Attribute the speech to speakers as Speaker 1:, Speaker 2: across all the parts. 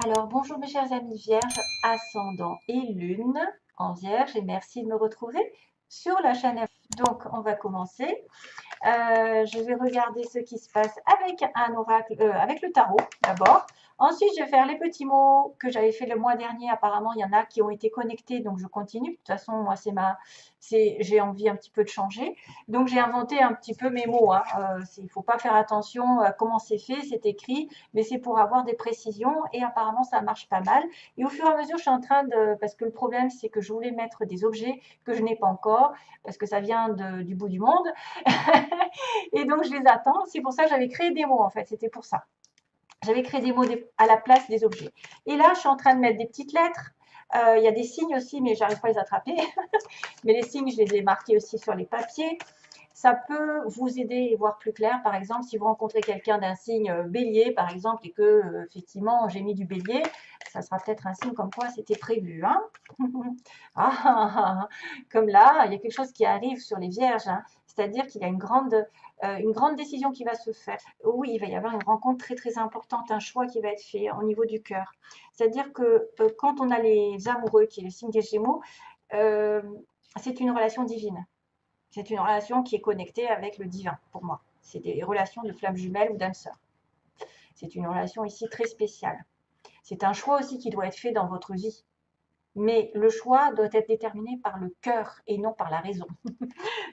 Speaker 1: Alors, bonjour mes chers amis vierges, ascendant et lune en vierge et merci de me retrouver sur la chaîne. Donc, on va commencer. Je vais regarder ce qui se passe avec un oracle, avec le tarot d'abord. Ensuite, je vais faire les petits mots que j'avais fait le mois dernier. Apparemment, il y en a qui ont été connectés, donc je continue. De toute façon, moi, j'ai envie un petit peu de changer. Donc, j'ai inventé un petit peu mes mots. Hein. Il ne faut pas faire attention à comment c'est fait, c'est écrit, mais c'est pour avoir des précisions. Et apparemment, ça marche pas mal. Et au fur et à mesure, je suis en train de, parce que le problème, c'est que je voulais mettre des objets que je n'ai pas encore, parce que ça vient du bout du monde. Et donc, je les attends. C'est pour ça que j'avais créé des mots, en fait. C'était pour ça. J'avais créé des mots à la place des objets. Et là, je suis en train de mettre des petites lettres. Il y a des signes aussi, mais j'arrive pas à les attraper. Mais les signes, je les ai marqués aussi sur les papiers. Ça peut vous aider et voir plus clair. Par exemple, si vous rencontrez quelqu'un d'un signe bélier, par exemple, et que, effectivement, j'ai mis du bélier, ça sera peut-être un signe comme quoi c'était prévu. Hein. Comme là, il y a quelque chose qui arrive sur les vierges. Hein. C'est-à-dire qu'il y a une grande décision qui va se faire. Oui, il va y avoir une rencontre très très importante, un choix qui va être fait au niveau du cœur. C'est-à-dire que quand on a les amoureux, qui est le signe des Gémeaux, c'est une relation divine. C'est une relation qui est connectée avec le divin, pour moi. C'est des relations de flammes jumelles ou d'âmes sœurs. C'est une relation ici très spéciale. C'est un choix aussi qui doit être fait dans votre vie. Mais le choix doit être déterminé par le cœur et non par la raison.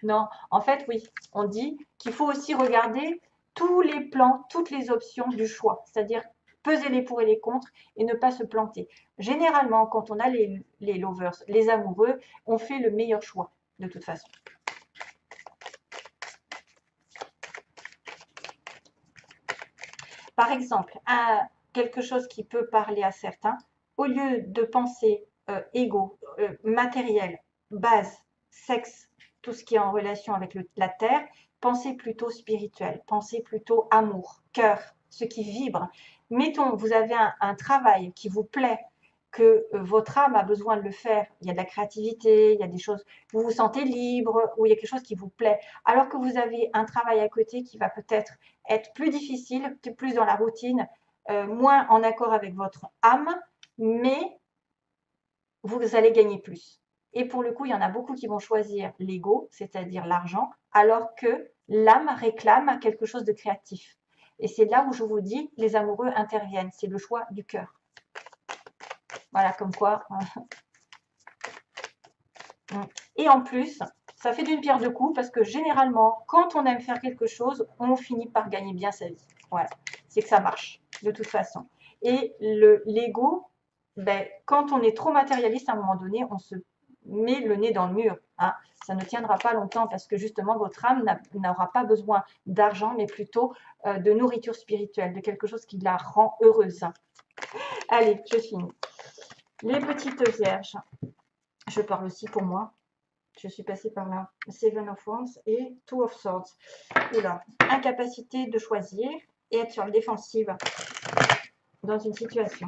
Speaker 1: Non, en fait, oui, on dit qu'il faut aussi regarder tous les plans, toutes les options du choix. C'est-à-dire peser les pour et les contre et ne pas se planter. Généralement, quand on a les lovers, les amoureux, on fait le meilleur choix, de toute façon. Par exemple, quelque chose qui peut parler à certains, au lieu de penser égo, matériel, base, sexe, tout ce qui est en relation avec la terre, pensez plutôt spirituel, pensez plutôt amour, cœur, ce qui vibre. Mettons, vous avez un travail qui vous plaît, que votre âme a besoin de le faire. Il y a de la créativité, il y a des choses, vous vous sentez libre, ou il y a quelque chose qui vous plaît. Alors que vous avez un travail à côté qui va peut-être être plus difficile, plus dans la routine, moins en accord avec votre âme, mais vous allez gagner plus. Et pour le coup, il y en a beaucoup qui vont choisir l'ego, c'est-à-dire l'argent, alors que l'âme réclame quelque chose de créatif. Et c'est là où je vous dis, les amoureux interviennent. C'est le choix du cœur. Voilà, comme quoi. Et en plus, ça fait d'une pierre deux coups parce que généralement, quand on aime faire quelque chose, on finit par gagner bien sa vie. Voilà, c'est que ça marche de toute façon. Et l'ego, ben, quand on est trop matérialiste à un moment donné, on se met le nez dans le mur. Hein. Ça ne tiendra pas longtemps parce que justement, votre âme n'aura pas besoin d'argent, mais plutôt de nourriture spirituelle, de quelque chose qui la rend heureuse. Allez, je finis. Les petites vierges. Je parle aussi pour moi. Je suis passée par là. Seven of Wands et Two of Swords. Oula, incapacité de choisir et être sur la défensive dans une situation.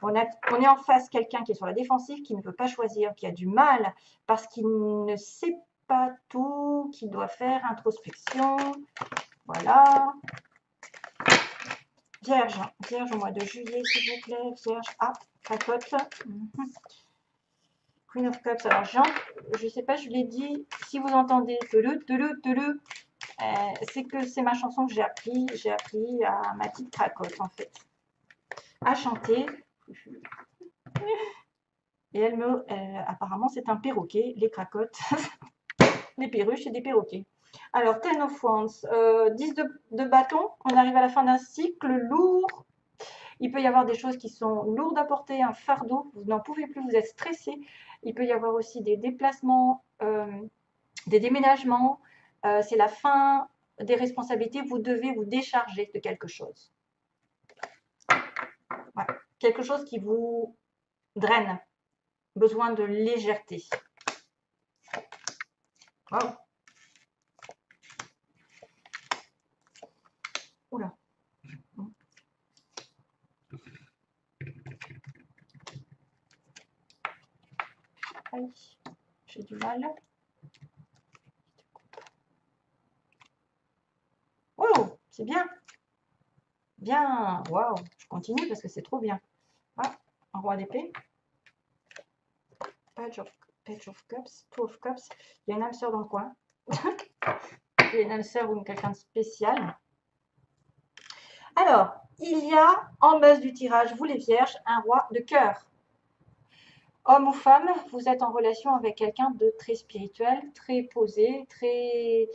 Speaker 1: On est en face quelqu'un qui est sur la défensive, qui ne veut pas choisir, qui a du mal parce qu'il ne sait pas tout, qui doit faire introspection. Voilà. Vierge, Vierge au mois de juillet, s'il vous plaît. Vierge, cracotte. Queen of Cups. Alors, je ne sais pas, je l'ai dit, si vous entendez c'est que c'est ma chanson que j'ai appris à ma petite cracotte, en fait, à chanter. Et apparemment, c'est un perroquet, les cracottes, les perruches et des perroquets. Alors, Ten of Wands, 10 de bâton, on arrive à la fin d'un cycle lourd. Il peut y avoir des choses qui sont lourdes à porter, un fardeau, vous n'en pouvez plus, vous êtes stressé. Il peut y avoir aussi des déplacements, des déménagements. C'est la fin des responsabilités, vous devez vous décharger de quelque chose. Voilà. Quelque chose qui vous draine, besoin de légèreté. Wow. Oula. Aïe, j'ai du mal. Oh, c'est bien. Bien. Waouh, je continue parce que c'est trop bien. Ah, un roi d'épée. Page of Cups, Two of Cups. Il y a une âme sœur dans le coin. Il y a une âme sœur ou quelqu'un de spécial. Alors, il y a en base du tirage, vous les vierges, un roi de cœur. Homme ou femme, vous êtes en relation avec quelqu'un de très spirituel, très posé, très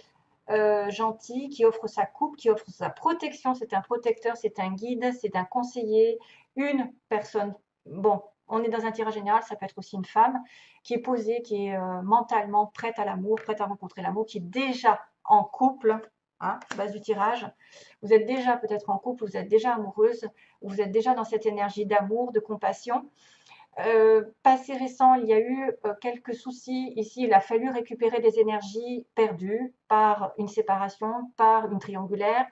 Speaker 1: gentil, qui offre sa coupe, qui offre sa protection. C'est un protecteur, c'est un guide, c'est un conseiller, une personne. Bon, on est dans un tirage général, ça peut être aussi une femme qui est posée, qui est mentalement prête à l'amour, prête à rencontrer l'amour, qui est déjà en couple, hein, base du tirage. Vous êtes déjà peut-être en couple, vous êtes déjà amoureuse, vous êtes déjà dans cette énergie d'amour, de compassion. Passé récent, il y a eu quelques soucis ici. Il a fallu récupérer des énergies perdues par une séparation, par une triangulaire,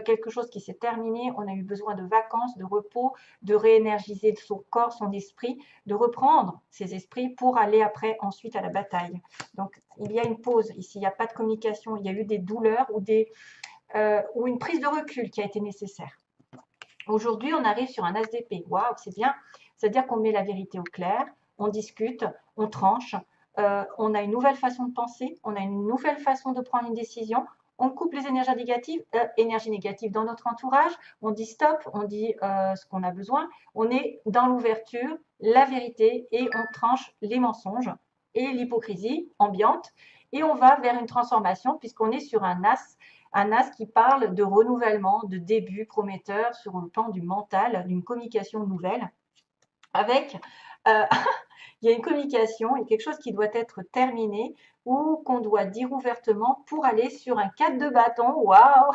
Speaker 1: quelque chose qui s'est terminé. On a eu besoin de vacances, de repos, de réénergiser son corps, son esprit, de reprendre ses esprits pour aller après ensuite à la bataille. Donc il y a une pause ici, il n'y a pas de communication, il y a eu des douleurs ou une prise de recul qui a été nécessaire. Aujourd'hui, on arrive sur un as d'épée. Waouh, c'est bien. C'est-à-dire qu'on met la vérité au clair, on discute, on tranche, on a une nouvelle façon de penser, on a une nouvelle façon de prendre une décision. On coupe les énergies négatives dans notre entourage, on dit stop, on dit ce qu'on a besoin, on est dans l'ouverture, la vérité et on tranche les mensonges et l'hypocrisie ambiante et on va vers une transformation puisqu'on est sur un as qui parle de renouvellement, de début prometteur sur le plan du mental, d'une communication nouvelle avec il y a une communication et quelque chose qui doit être terminé ou qu'on doit dire ouvertement pour aller sur un 4 de bâton. Waouh!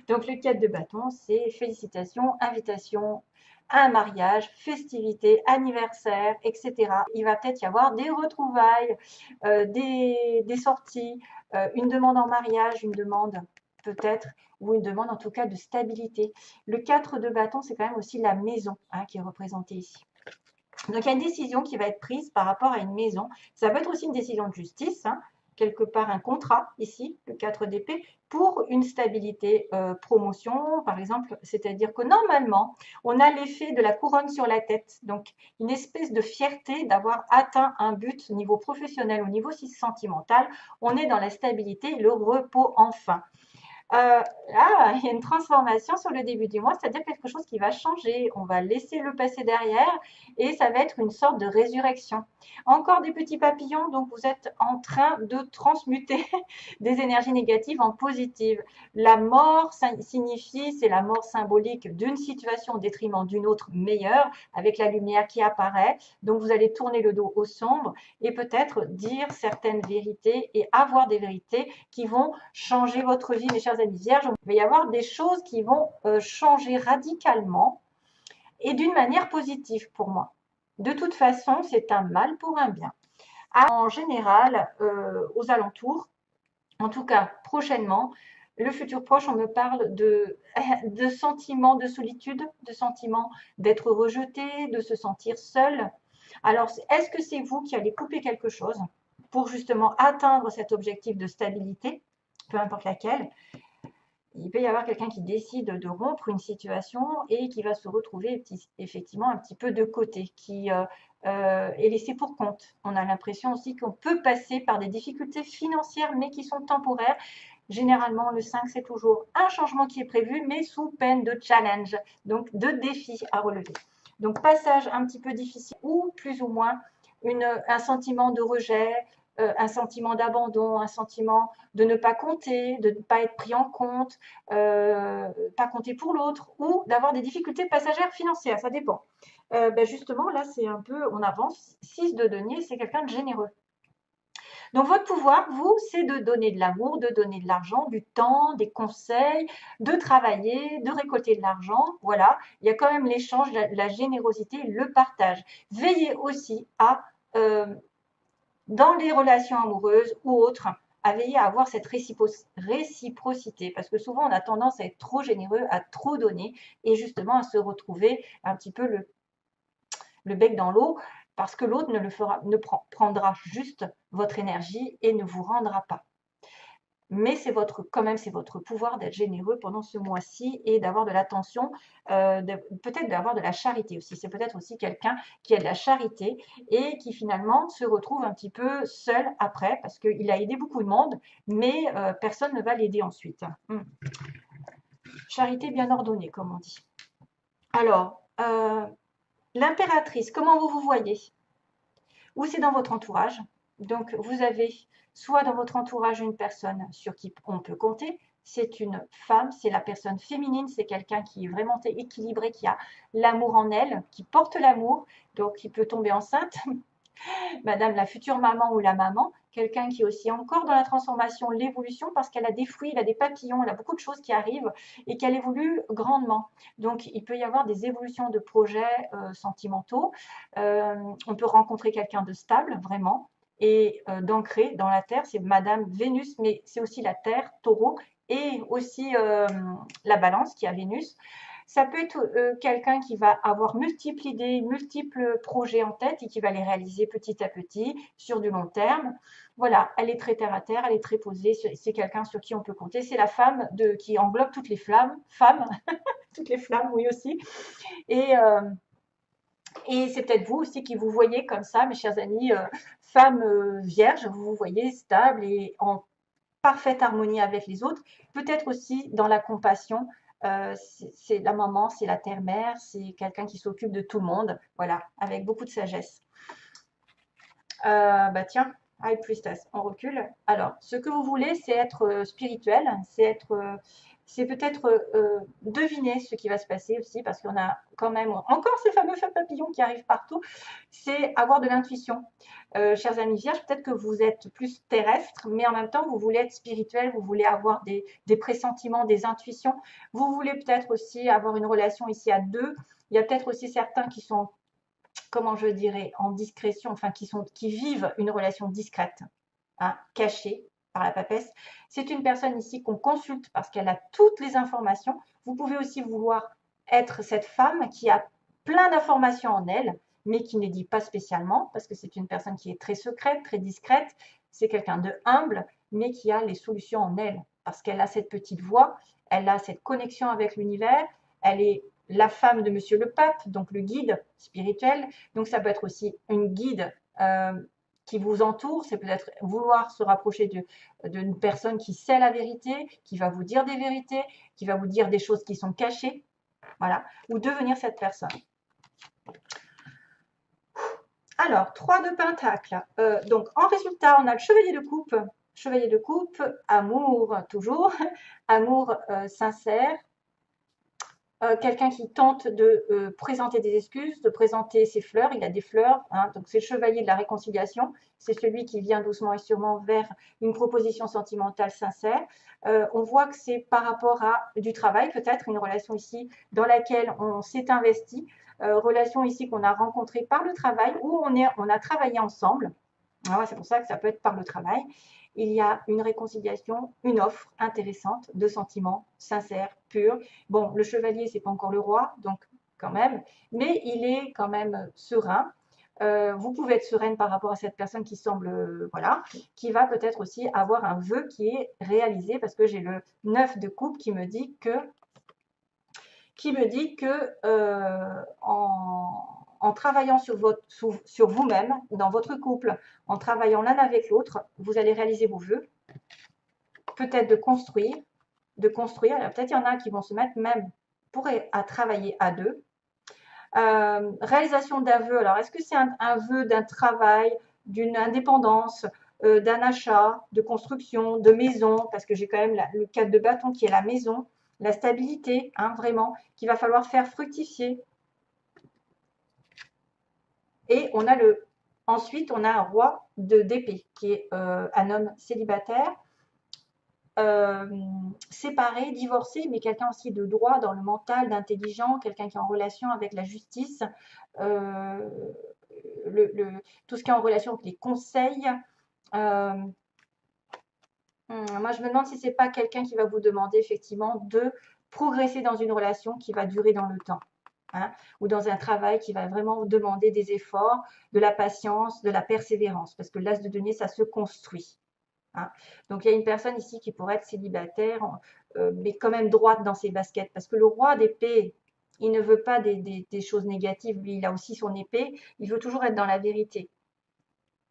Speaker 1: Donc le 4 de bâton, c'est félicitations, invitation à un mariage, festivité, anniversaire, etc. Il va peut-être y avoir des retrouvailles, des sorties, une demande en mariage, une demande peut-être, ou une demande en tout cas de stabilité. Le 4 de bâton, c'est quand même aussi la maison hein, qui est représentée ici. Donc, il y a une décision qui va être prise par rapport à une maison. Ça peut être aussi une décision de justice, hein, quelque part un contrat, ici, le 4 d'épée, pour une stabilité promotion, par exemple. C'est-à-dire que normalement, on a l'effet de la couronne sur la tête. Donc, une espèce de fierté d'avoir atteint un but au niveau professionnel, au niveau sentimental. On est dans la stabilité, le repos enfin. Là, il y a une transformation sur le début du mois, c'est-à-dire quelque chose qui va changer. On va laisser le passé derrière et ça va être une sorte de résurrection. Encore des petits papillons, donc vous êtes en train de transmuter des énergies négatives en positives. La mort signifie, c'est la mort symbolique d'une situation au détriment d'une autre meilleure, avec la lumière qui apparaît. Donc vous allez tourner le dos au sombre et peut-être dire certaines vérités et avoir des vérités qui vont changer votre vie, mes chers amis vierges. Il va y avoir des choses qui vont changer radicalement et d'une manière positive pour moi. De toute façon, c'est un mal pour un bien. En général, aux alentours, en tout cas prochainement, le futur proche, on me parle de sentiments de solitude, de sentiments d'être rejeté, de se sentir seul. Alors, est-ce que c'est vous qui allez couper quelque chose pour justement atteindre cet objectif de stabilité, peu importe laquelle? Il peut y avoir quelqu'un qui décide de rompre une situation et qui va se retrouver effectivement un petit peu de côté, qui est laissé pour compte. On a l'impression aussi qu'on peut passer par des difficultés financières, mais qui sont temporaires. Généralement, le 5, c'est toujours un changement qui est prévu, mais sous peine de challenge, donc de défi à relever. Donc, passage un petit peu difficile ou plus ou moins un sentiment de rejet, un sentiment d'abandon, un sentiment de ne pas compter, de ne pas être pris en compte, pas compter pour l'autre, ou d'avoir des difficultés passagères financières, ça dépend. Justement, là, c'est un peu, on avance. 6 de denier, c'est quelqu'un de généreux. Donc, votre pouvoir, vous, c'est de donner de l'amour, de donner de l'argent, du temps, des conseils, de travailler, de récolter de l'argent. Voilà, il y a quand même l'échange, la générosité, le partage. Veillez aussi à dans les relations amoureuses ou autres, à veiller à avoir cette réciprocité, parce que souvent on a tendance à être trop généreux, à trop donner, et justement à se retrouver un petit peu le bec dans l'eau, parce que l'autre ne prendra juste votre énergie et ne vous rendra pas. mais c'est quand même c'est votre pouvoir d'être généreux pendant ce mois-ci et d'avoir de l'attention, peut-être d'avoir de la charité aussi. C'est peut-être aussi quelqu'un qui a de la charité et qui finalement se retrouve un petit peu seul après parce qu'il a aidé beaucoup de monde, mais personne ne va l'aider ensuite. Charité bien ordonnée, comme on dit. Alors, l'impératrice, comment vous vous voyez? Ou c'est dans votre entourage. Donc, vous avez soit dans votre entourage une personne sur qui on peut compter, c'est une femme, c'est la personne féminine, c'est quelqu'un qui est vraiment équilibré, qui a l'amour en elle, qui porte l'amour, donc qui peut tomber enceinte, madame la future maman ou la maman, quelqu'un qui est aussi encore dans la transformation, l'évolution, parce qu'elle a des fruits, elle a des papillons, elle a beaucoup de choses qui arrivent et qu'elle évolue grandement. Donc, il peut y avoir des évolutions de projets sentimentaux. On peut rencontrer quelqu'un de stable, vraiment, et d'ancré dans la Terre. C'est Madame Vénus, mais c'est aussi la Terre, Taureau, et aussi la Balance qui a Vénus. Ça peut être quelqu'un qui va avoir multiples idées, multiples projets en tête et qui va les réaliser petit à petit sur du long terme. Voilà, elle est très terre à terre, elle est très posée, c'est quelqu'un sur qui on peut compter. C'est la femme qui englobe toutes les femmes, toutes les flammes, oui aussi. Et, c'est peut-être vous aussi qui vous voyez comme ça, mes chers amis, femme vierge, vous vous voyez stable et en parfaite harmonie avec les autres. Peut-être aussi dans la compassion, c'est la maman, c'est la terre-mère, c'est quelqu'un qui s'occupe de tout le monde, voilà, avec beaucoup de sagesse. Bah tiens, High Priestess, on recule. Alors, ce que vous voulez, c'est être spirituel, c'est peut-être deviner ce qui va se passer aussi, parce qu'on a quand même encore ces fameux papillons qui arrivent partout. C'est avoir de l'intuition. Chers amis vierges, peut-être que vous êtes plus terrestre, mais en même temps, vous voulez être spirituel, vous voulez avoir des pressentiments, des intuitions. Vous voulez peut-être aussi avoir une relation ici à deux. Il y a peut-être aussi certains qui sont, comment je dirais, en discrétion, enfin qui vivent une relation discrète, hein, cachée par la papesse. C'est une personne ici qu'on consulte parce qu'elle a toutes les informations. Vous pouvez aussi vouloir être cette femme qui a plein d'informations en elle, mais qui ne dit pas spécialement, parce que c'est une personne qui est très secrète, très discrète. C'est quelqu'un de humble, mais qui a les solutions en elle, parce qu'elle a cette petite voix, elle a cette connexion avec l'univers, elle est la femme de Monsieur le Pape, donc le guide spirituel. Donc ça peut être aussi une guide qui vous entoure, c'est peut-être vouloir se rapprocher d'une personne qui sait la vérité, qui va vous dire des vérités, qui va vous dire des choses qui sont cachées, voilà, ou devenir cette personne. Alors, 3 de Pentacle. Donc, en résultat, on a le Chevalier de Coupe. Chevalier de Coupe, amour toujours, amour sincère, quelqu'un qui tente de présenter des excuses, de présenter ses fleurs. Il a des fleurs, hein, donc c'est le chevalier de la réconciliation. C'est celui qui vient doucement et sûrement vers une proposition sentimentale sincère. On voit que c'est par rapport à du travail, peut-être une relation ici dans laquelle on s'est investi, relation ici qu'on a rencontrée par le travail, où on a travaillé ensemble. Ah ouais, c'est pour ça que ça peut être par le travail. Il y a une réconciliation, une offre intéressante de sentiments sincères, purs. Bon, le chevalier, c'est pas encore le roi, donc quand même, mais il est quand même serein. Vous pouvez être sereine par rapport à cette personne qui semble, voilà, qui va peut-être aussi avoir un vœu qui est réalisé, parce que j'ai le 9 de coupe qui me dit que en travaillant sur vous-même, dans votre couple, en travaillant l'un avec l'autre, vous allez réaliser vos vœux, peut-être de construire. Alors peut-être il y en a qui vont se mettre même à travailler à deux. Réalisation d'un vœu. Alors est-ce que c'est un vœu d'un travail, d'une indépendance, d'un achat, de construction, de maison, parce que j'ai quand même le 4 de bâton qui est la maison, la stabilité, hein, vraiment, qu'il va falloir faire fructifier. Et ensuite, on a un roi d'épée, qui est un homme célibataire, séparé, divorcé, mais quelqu'un aussi de droit dans le mental, d'intelligent, quelqu'un qui est en relation avec la justice, tout ce qui est en relation avec les conseils. Moi, je me demande si ce n'est pas quelqu'un qui va vous demander effectivement de progresser dans une relation qui va durer dans le temps. Hein, ou dans un travail qui va vraiment vous demander des efforts, de la patience, de la persévérance, parce que l'as de denier, ça se construit. hein. Donc, il y a une personne ici qui pourrait être célibataire, mais quand même droite dans ses baskets. Parce que le roi d'épée, il ne veut pas des choses négatives. Lui, il a aussi son épée. Il veut toujours être dans la vérité.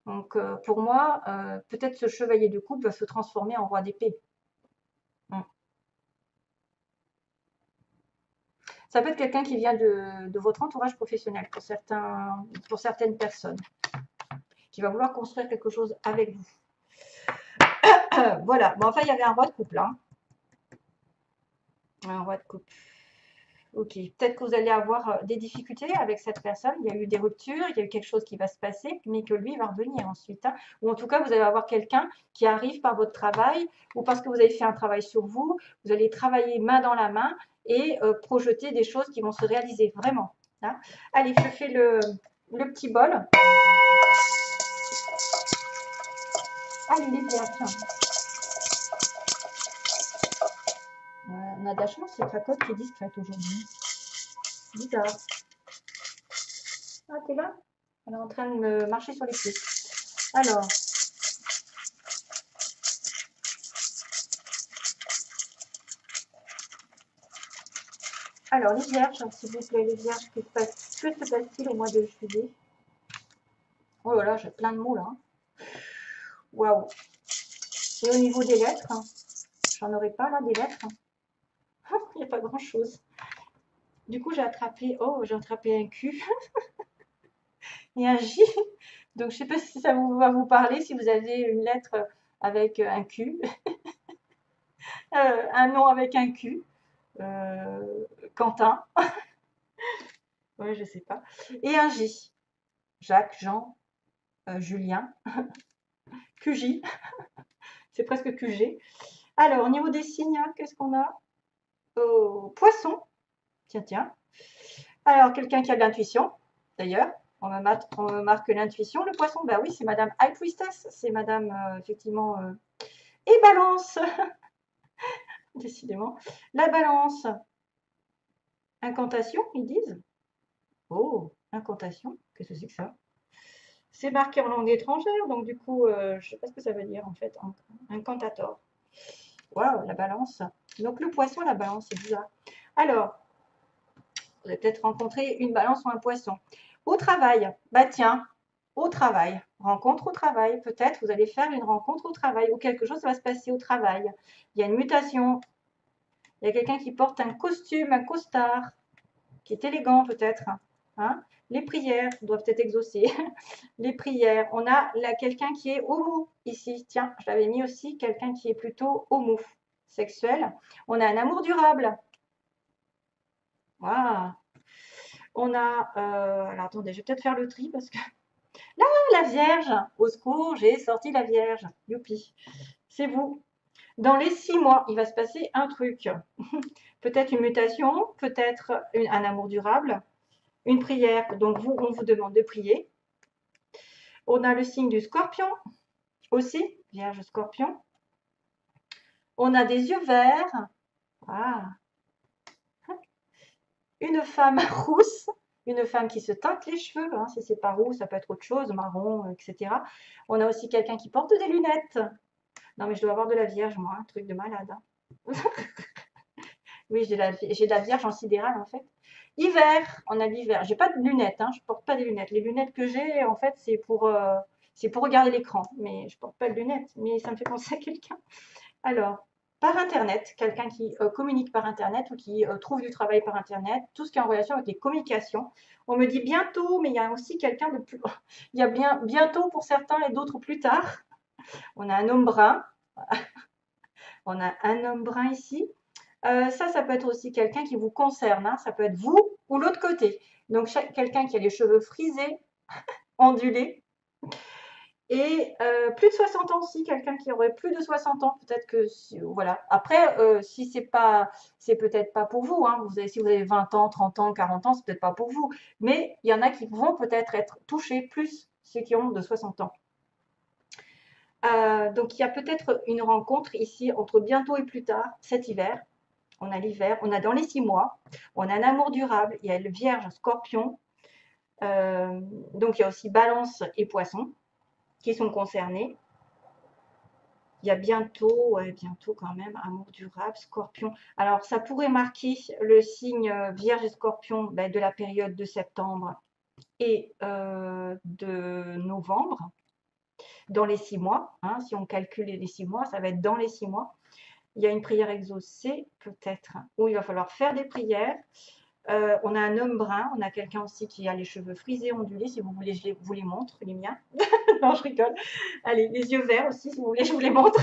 Speaker 1: Donc, pour moi, peut-être ce chevalier de coupe va se transformer en roi d'épée. Mm. Ça peut être quelqu'un qui vient de votre entourage professionnel pour certaines personnes, qui va vouloir construire quelque chose avec vous. Voilà. Bon, enfin, il y avait un roi de couple, hein. Un roi de couple. Ok. Peut-être que vous allez avoir des difficultés avec cette personne. Il y a eu des ruptures, il y a eu quelque chose qui va se passer, mais que lui va revenir ensuite, hein. Ou en tout cas, vous allez avoir quelqu'un qui arrive par votre travail ou parce que vous avez fait un travail sur vous. Vous allez travailler main dans la main et projeter des choses qui vont se réaliser vraiment, hein. Allez, je fais le petit bol. Allez, les pierres, tiens. On a de la chance, c'est Cracotte qui est discrète aujourd'hui. Bizarre. Ah, t'es là? Elle est en train de me marcher sur les pieds. Alors les vierges, s'il vous plaît, les vierges, que se passe-t-il au mois de juillet? Oh là là, j'ai plein de mots là, hein. Waouh. Et au niveau des lettres, hein, j'en aurais pas là des lettres. Il n'y a pas grand-chose. Du coup, j'ai attrapé un Q et un J. Donc, je ne sais pas si ça va vous parler, si vous avez une lettre avec un Q, un nom avec un Q, Quentin, ouais, je sais pas, et un J, Jacques, Jean, Julien, QJ, c'est presque QG. Alors, au niveau des signes, hein, qu'est-ce qu'on a? Poisson, tiens. Alors, quelqu'un qui a de l'intuition, d'ailleurs, on me marque l'intuition. Le poisson, bah oui, c'est Madame High Priestess, c'est Madame, effectivement, et Balance, décidément. La Balance, incantation, ils disent. Oh, incantation, qu'est-ce que c'est que ça? C'est marqué en langue étrangère, donc du coup, je ne sais pas ce que ça veut dire en fait, incantator. Waouh, la Balance. Donc le poisson, la Balance, c'est bizarre. Alors, vous avez peut-être rencontré une balance ou un poisson. Au travail, bah tiens, au travail, rencontre au travail, peut-être vous allez faire une rencontre au travail ou quelque chose va se passer au travail. Il y a une mutation, il y a quelqu'un qui porte un costume, un costard, qui est élégant peut-être, hein. Les prières doivent être exaucées. Les prières, on a là quelqu'un qui est homo ici, tiens, je l'avais mis aussi, quelqu'un qui est plutôt homo, sexuel. On a un amour durable. Waouh. On a, alors attendez, je vais peut-être faire le tri parce que là, la Vierge, au secours, j'ai sorti la Vierge. Youpi, c'est vous. Dans les 6 mois, il va se passer un truc. Peut-être une mutation, peut-être un amour durable, une prière. Donc vous, on vous demande de prier. On a le signe du Scorpion aussi, Vierge Scorpion. On a des yeux verts. Ah. Une femme rousse, une femme qui se teinte les cheveux, hein, si c'est pas rouge, ça peut être autre chose, marron, etc. On a aussi quelqu'un qui porte des lunettes. Non, mais je dois avoir de la Vierge, moi, un truc de malade, hein. Oui, j'ai de la Vierge en sidéral, en fait. Hiver, on a l'hiver. J'ai pas de lunettes, hein, je porte pas des lunettes. Les lunettes que j'ai, en fait, c'est pour regarder l'écran, mais je porte pas de lunettes. Mais ça me fait penser à quelqu'un. Alors, par Internet, quelqu'un qui communique par Internet ou qui trouve du travail par Internet, tout ce qui est en relation avec les communications. On me dit bientôt, mais il y a aussi quelqu'un de plus. Il y a bien bientôt pour certains et d'autres plus tard. On a un homme brun. On a un homme brun ici. Ça peut être aussi quelqu'un qui vous concerne, hein. Ça peut être vous ou l'autre côté. Donc, quelqu'un qui a les cheveux frisés, ondulés. Et plus de 60 ans aussi, quelqu'un qui aurait plus de 60 ans, peut-être que voilà. Après, si c'est peut-être pas pour vous, hein. Si vous avez 20 ans, 30 ans, 40 ans, c'est peut-être pas pour vous. Mais il y en a qui vont peut-être être touchés plus, ceux qui ont de 60 ans. Donc il y a peut-être une rencontre ici entre bientôt et plus tard, cet hiver. On a l'hiver, on a dans les 6 mois, on a un amour durable, il y a le Vierge, Scorpion. Donc il y a aussi Balance et Poisson qui sont concernés. Il y a bientôt, ouais, bientôt quand même, amour durable, scorpion. Alors, ça pourrait marquer le signe Vierge et Scorpion ben, de la période de septembre et de novembre, dans les 6 mois. Hein, si on calcule les 6 mois, ça va être dans les 6 mois. Il y a une prière exaucée, peut-être, où il va falloir faire des prières. On a un homme brun, on a quelqu'un aussi qui a les cheveux frisés, ondulés, si vous voulez, je vous les montre, les miens. Non, je rigole. Allez, les yeux verts aussi, si vous voulez, je vous les montre.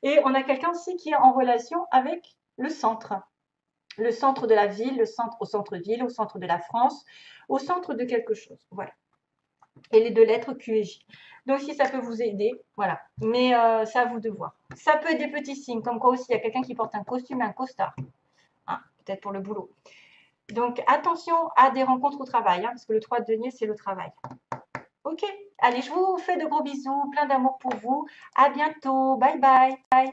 Speaker 1: Et on a quelqu'un aussi qui est en relation avec le centre. Le centre de la ville, le centre au centre-ville, au centre de la France, au centre de quelque chose. Voilà. Et les 2 lettres Q et J. Donc, si ça peut vous aider, voilà. Mais c'est à vous de voir. Ça peut être des petits signes, comme quoi aussi, il y a quelqu'un qui porte un costume, un costard. Hein, peut-être pour le boulot. Donc, attention à des rencontres au travail, hein, parce que le 3 de denier, c'est le travail. Ok, allez, je vous fais de gros bisous, plein d'amour pour vous. À bientôt. Bye bye. Bye.